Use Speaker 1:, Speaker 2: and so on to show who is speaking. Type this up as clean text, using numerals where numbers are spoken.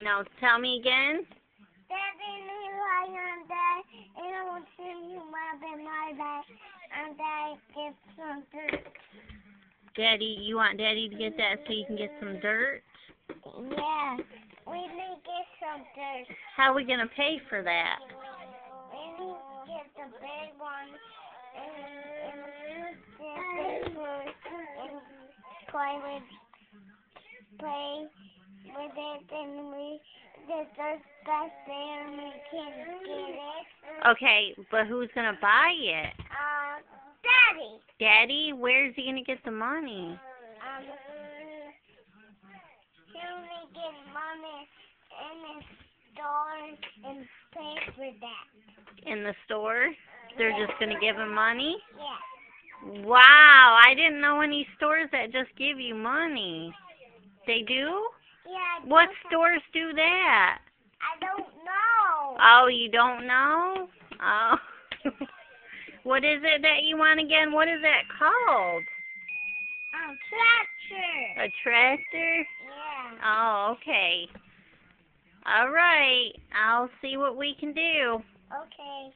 Speaker 1: Now tell me again.
Speaker 2: Daddy, me on that, and I will see you my back, and I get some dirt.
Speaker 1: Daddy, you want Daddy to get that so you can get some dirt?
Speaker 2: Yeah, we need to get some dirt.
Speaker 1: How are we going to pay for that?
Speaker 2: We need to get the big one and get the dirt and play with it, and we get the back there and we can get it.
Speaker 1: Okay, but who's going to buy it?
Speaker 2: Daddy.
Speaker 1: Daddy? Where's he going to get the money?
Speaker 2: He only get money in the store and pay for that.
Speaker 1: In the store? They're just going to give him money?
Speaker 2: Yeah.
Speaker 1: Wow, I didn't know any stores that just give you money. They do?
Speaker 2: Yeah.
Speaker 1: What stores do that?
Speaker 2: I don't know.
Speaker 1: Oh, you don't know? Oh. What is it that you want again? What is that called?
Speaker 2: Tractor.
Speaker 1: A tractor?
Speaker 2: Yeah.
Speaker 1: Oh, okay. All right. I'll see what we can do.
Speaker 2: Okay.